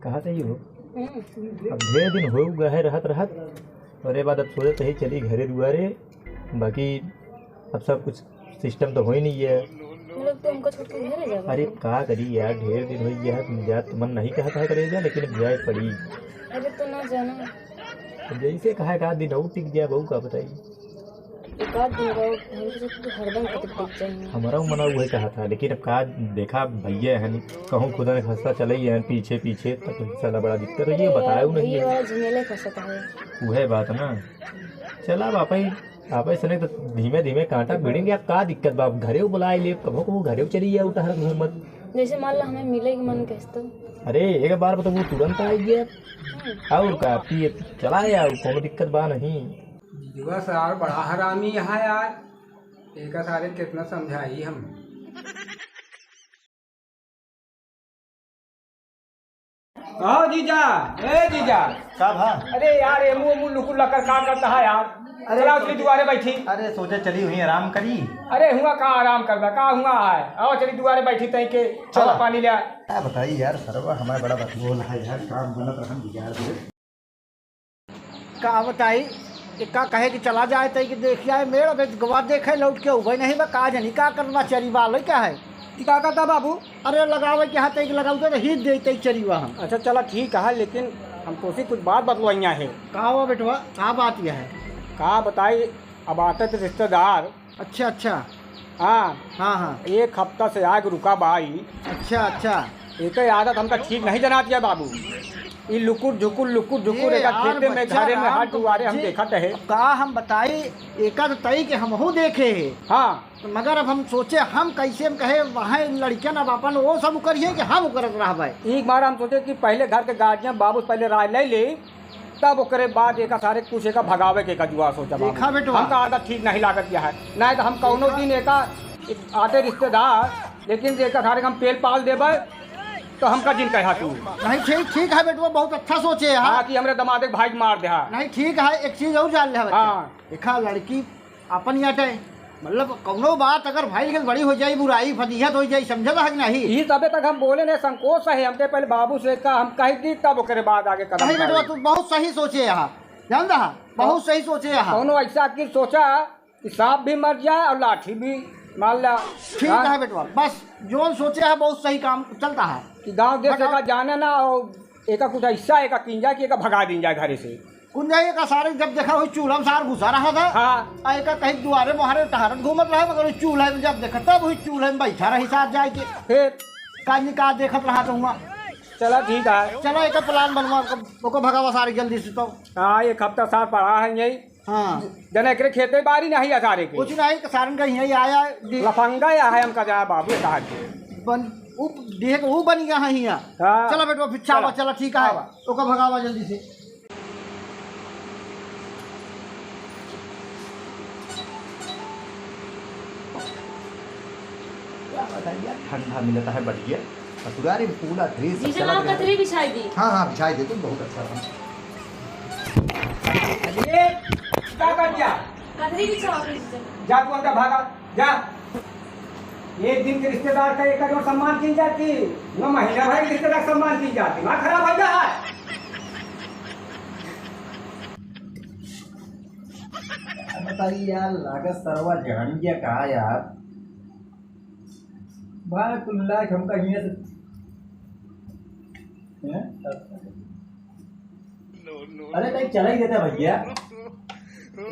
कहाँ से ही हो? अब ढेर दिन हो गए है रहत रहत और ये बाद अब सोचे ही चली घरे दुआरे। बाकी अब सब कुछ सिस्टम तो हो ही नहीं है। अरे का करी यार, ढेर दिन हो गया है। जा तो मन नहीं कहता है करेगा, लेकिन जाए पड़ी। अरे तो ना जाना जैसे कहा एक आध दिन और टिक गया बहू का बताइए। एक आध दिन तो हरदम टिक जाएंगे। हमारा मना वही कहा था, लेकिन अब का देखा भैया है कहूँ खुदा ने खस्ता चले ही है पीछे पीछे तब तो साला बड़ा दिक्कत रही है। बताया नहीं है झमेले फंसता है वह बात ना। चला आप ही सने तो धीमे धीमे कांटा भिड़ेंगे। आप का दिक्कत बाप घरे बुलाए ले कभो कभो घरे चली है उठा घूमत। जैसे मान ला हमें मिलेगी मन कहता। अरे एक बार बता वो तुरंत आई गया और का पिए चला यार, कोनो दिक्कत बा नहीं। जुआ सार बड़ा हरामी यहाँ यार, एक सारे कितना समझाई हम। आओ जीजा, ए जीजा का भा? अरे यार ये मुँह लुकुर लकर काम करता है यार। चला उसकी दुआरे बैठी। अरे सोचे चली हुई आराम करी। अरे हुआ कहाँ आराम करता, कहाँ हुआ है। आओ चली दुआरे बैठी तई के चला पानी लिया। क्या बताइए यार सरवा हमारा बड़ा बकलोल है यार, काम बनत रहन बिगाड़ दे। का बताई का कहे कि चला जाए तई कि देखिए आए मेरा गवा देखे लौट के उभे नहीं बा का जानी का करना चरी वाले क्या है क्या करता बाबू? अरे लगावे के हाथ तई लगाऊ तो ही दे तई चरी वा हम। अच्छा चला ठीक है, लेकिन हमको सी कुछ बात बतलवाइया है। का हुआ बेटवा, का बात यह है? कहा बताई, अब आते थे रिश्तेदार। अच्छा अच्छा हाँ हाँ हाँ एक हफ्ता से आग रुका भाई। अच्छा अच्छा एक आदत हमका ठीक नहीं जनाती है बाबू। ये लुकुर झुकुर एक खेते में घरे में हाथ दुआरे हम देखते है। का हम बताई एक तई के हम हो देखे है। हाँ मगर अब हम सोचे हम कैसे हम कहे वहाँ लड़कियां अब अपन वो सब करिए कि हम करत रह। एक बार हम सोचे कि पहले घर के गार्जियन बाबू पहले राय ले ले, तब ओकरे बाद एक सारे कुछ एक भगावे के जुआ सोचा। देखा बेटवा हमका आदत ठीक नहीं लागत है। नहीं तो हम कौनो दिन एक आते रिश्तेदार, लेकिन एक सारे हम पेल पाल देवे तो हमका जिन कहा तू नहीं। ठीक ठीक है बेटवा, बहुत अच्छा सोचे है। हाँ कि हमरे दमादे भाई मार दे। नहीं ठीक है, एक चीज और जान ले हाँ। देखा लड़की अपन याटे मतलब कौनो बात अगर भाई के बड़ी हो जाए, बुराई फजीहत हो जाए, समझला है नहीं। ये तबे तक हम बोले ने संकोच है हमके पहले बाबू से का हम कही दी, तब ओकरे बाद आगे कदम। नहीं बेटवा तू बहुत सही सोचे यहाँ, जान रहा बहुत सही सोचे यहाँ। कौनो ऐसा की सोचा कि सांप भी मर जाए और लाठी भी मान ला। ठीक है बेटवा, बस जो सोचे है बहुत सही काम चलता है कि गाँव देश का जाने ना और एक कुछ ऐसा एक किंजा की एक भगा दी जाए घरे से। कुंजाई का सारे जब देखा हुई चूल्हा में सार घुसा रहा था। हाँ एक कहीं दुआरे मुहारे टहरत घूमत रहा, मगर चूल्हे में जब देखा तब हुई चूल्हे में बैठा रही साथ जाए के फिर काजी का देखत रहा रहूँगा। चला ठीक है, चलो एक प्लान बनवा ओको भगावा सारी जल्दी से। तो हाँ एक हफ्ता सार पड़ा है यही। हाँ जना एक खेते बारी नहीं है सारे के कुछ नहीं, सारन का यही आया लफंगा या है हमका जा बाबू कहा बन देख वो बन गया है यहाँ। हाँ। चलो बेटवा फिर चावा चला ठीक है, ओको भगावा जल्दी से। ठंडा मिलता है बढ़िया, ससुरारी पूरा ड्रेस जीजा आप कतरी बिछाई दी। हाँ हाँ बिछाई दे तुम, बहुत अच्छा रहा। ये क्या कर दिया? कतरी बिछाओ जीजा। जा तू अंदर भागा जा। एक दिन के रिश्तेदार का एक जो सम्मान की जाती, न महीना भर के रिश्तेदार सम्मान की जाती, वहाँ खराब हो गया है। बताइए यार लागत सरवा जान गया कहा यार भाई कुल्ला हमका हिया से अरे कहीं चला ही देता भैया।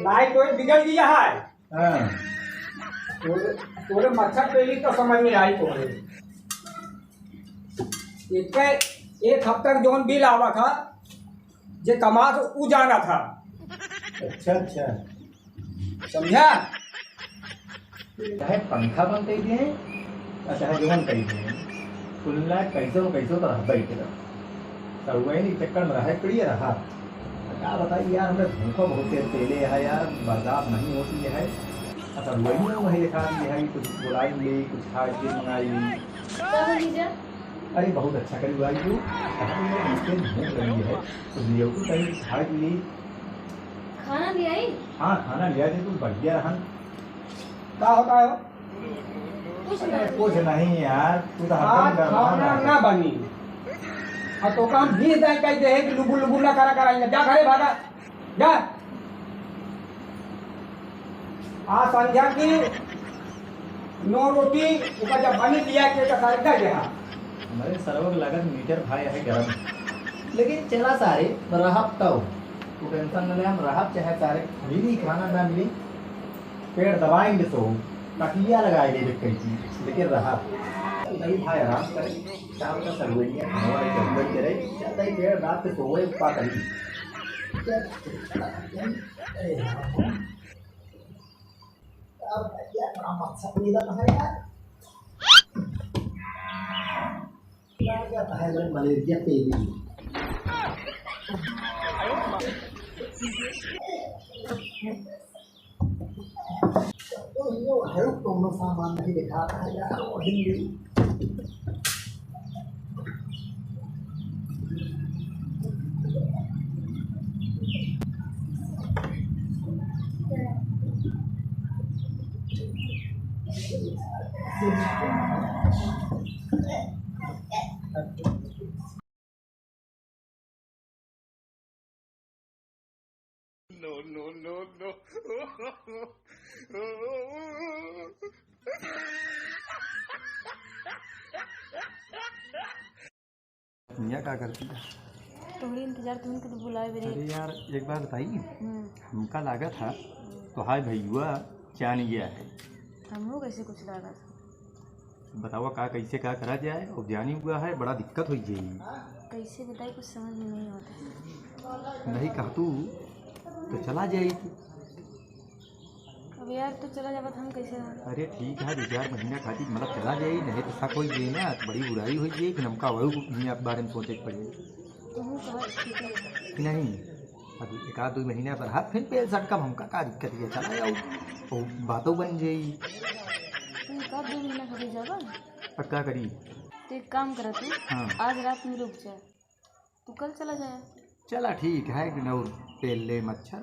लाइट तो बिगड़ गया है। हाँ तोरे मच्छर पेली तो समझ में आई तोरे। एक हफ्ता का जोन बिल आवा था जे कमा तो ऊ जाना था। अच्छा अच्छा समझा? चाहे पंखा बंद कर दिए चाहे जोन कर दिए, कुल्ला कैसो तो रह बैठे तो वही नहीं चक्कर में रहा पड़ी रहा। क्या बताइए यार, हमें भूखा बहुत तेले है यार, बर्दाश्त नहीं होती है। अच्छा वही ना वही दिखा दी है, कुछ बुलाएंगे कुछ खाए के मंगाई। अरे बहुत अच्छा करी भाई तू, भूख रही है तो लिए कहीं खाए के लिए खाना ले आई। हाँ खाना लिया दे तू बढ़िया रहन। क्या होता है? कुछ नहीं यार, तू तो आज खाना ना बनी और तो काम भी जाए कह दे कि लुबुल लुबुल ना करा कराई जा घरे भागा जा आ संध्या की 9 रोटी ऊपर जब बनी दिया के सारे का गया हमारे सर्व लागत मीटर भाई है गरम लेकिन चला सारे रहब तो तू टेंशन न ले हम रहब चाहे सारे मिली खाना ना मिली पेड़ दबाएंगे तो तकिया लगाए दे कई चीज लेकिन रहब नहीं भाई आराम करे शाम का सरवैया हमारे जंगल के रहे ज्यादा ही पेड़ रात के सोए पा करी अब क्या काम सब मिला है यार क्या है मेरे मलेरिया पे भी तो है कोनो सामान नहीं दिखाता है यार वो हिंदी दुनिया क्या करती है? तुम्हारी इंतजार तुम तो बुलाए भी अरे यार एक बात बताइए, नहीं। हमका लागा था तो हाय भैया जान गया है, हम लोग ऐसे कुछ लगा था। बताओ का कैसे क्या करा जाए, और जानी हुआ है बड़ा दिक्कत हो जाएगी। कैसे बताए कुछ समझ में नहीं आता। नहीं कहा तू तो चला जाएगी। अब यार तो चला जावा हम कैसे अरे ठीक है 2-4 महीना खातिर मतलब चला जाए, नहीं तो शक हो जाए ना, तो बड़ी बुराई हो जाए कि हमका वही दुनिया के बारे में सोचे के पड़े। तुम कहा ठीक है नहीं अभी 1-2 महीना पर हाथ फिर पे सटका हमका का दिक्कत है, चला जाओ और बातों बन जाएगी। तुम कब 2 महीना खातिर जावा? पक्का करी। तो एक काम करा तू हाँ आज रात में रुक जाए, तू कल चला जाए। चला ठीक है कि नौर तेल ले मच्छर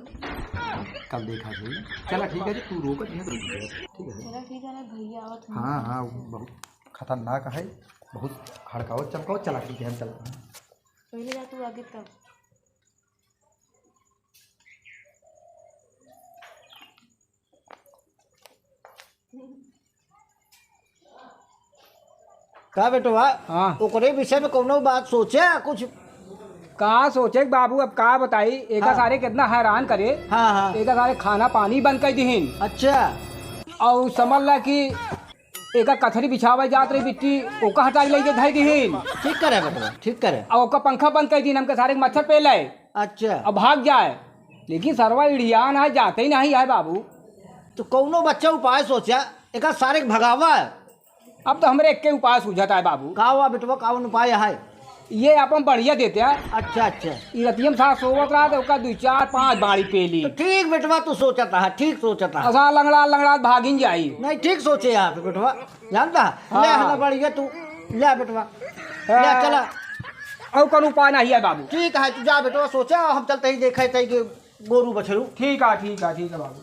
कल देखा जाए। चला ठीक है जी, तू रोक नहीं तो ठीक है। चला ठीक है ना भैया आवत हम। हाँ हाँ बहुत खतरनाक है, बहुत हड़काओ चमकाओ। चला ठीक है हम चला। पहले जा तू आगे तब। का बेटवा हाँ ओकरे विषय में कोनो बात सोचे कुछ? कहाँ सोचे बाबू, अब कहाँ बताई एक हाँ। सारे कितना हैरान करे। हाँ हाँ एक सारे खाना पानी बंद कर दीन अच्छा और समझ ला कि एक कथरी बिछावे जात रही बिट्टी ओका हटाई लेके धर दीन ठीक करे बेटवा ठीक करे। और ओका पंखा बंद कर दीन, हमके सारे मच्छर पे ले अच्छा अब भाग जाए। लेकिन सरवा इड़ियान है, जाते ही नहीं है बाबू। तो कौनो बच्चा उपाय सोचा एक सारे के भगावा है? अब तो हमरे एक के उपाय सूझता है बाबू। का हुआ बेटवा कौन उपाय है? ये अपन बढ़िया देते हैं। अच्छा अच्छा रतियम साथ सोवत रहा तो ओका 2-4-5 बाड़ी पेली तो ठीक बेटवा तू सोचता है ठीक सोचता है। असा लंगड़ा लंगड़ा भागिन जाई। नहीं ठीक सोचे यहाँ पे बेटवा जानता है। हाँ। ले हला बढ़िया तू ले बेटवा ले चला। और कौन उपाय नहीं है बाबू। ठीक है तू जा बेटवा सोचा हम चलते ही देखे थे कि गोरू बछरू। ठीक है ठीक है ठीक है बाबू।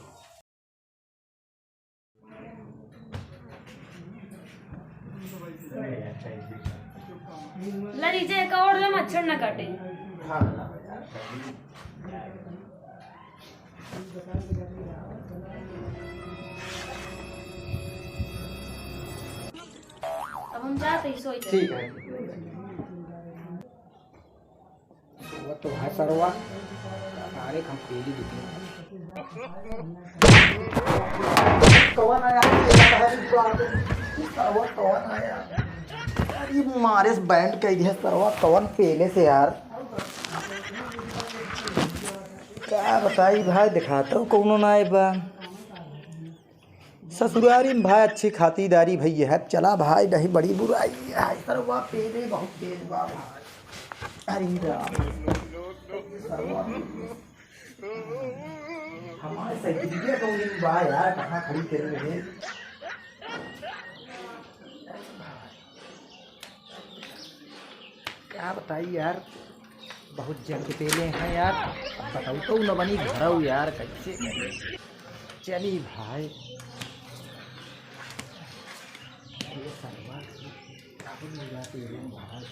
लरीजे का और ले मच्छर न काटे। अब हम जाते ही सोई जाए। ठीक है। वो तो है सरवा सारे हम पेली दुखी। कौन आया कौन आया अरे मारे बैंड कह दिया सरवा कौन पहले से यार। क्या बताई भाई दिखाता हूँ कौनो ना आए बा ससुरारी में भाई अच्छी खातिरदारी भैया है। चला भाई नहीं बड़ी बुराई है सरवा पहले बहुत तेज बा भाई। अरे राम सरवा हमारे सही कहूँगी बा यार कहाँ खड़ी कर रहे हैं। क्या बताइए यार बहुत जन के पेले हैं यार। अब बताऊ तो न बनी घर यार कैसे करें। चली भाई ये सरवा काबू मिला पेले भाई।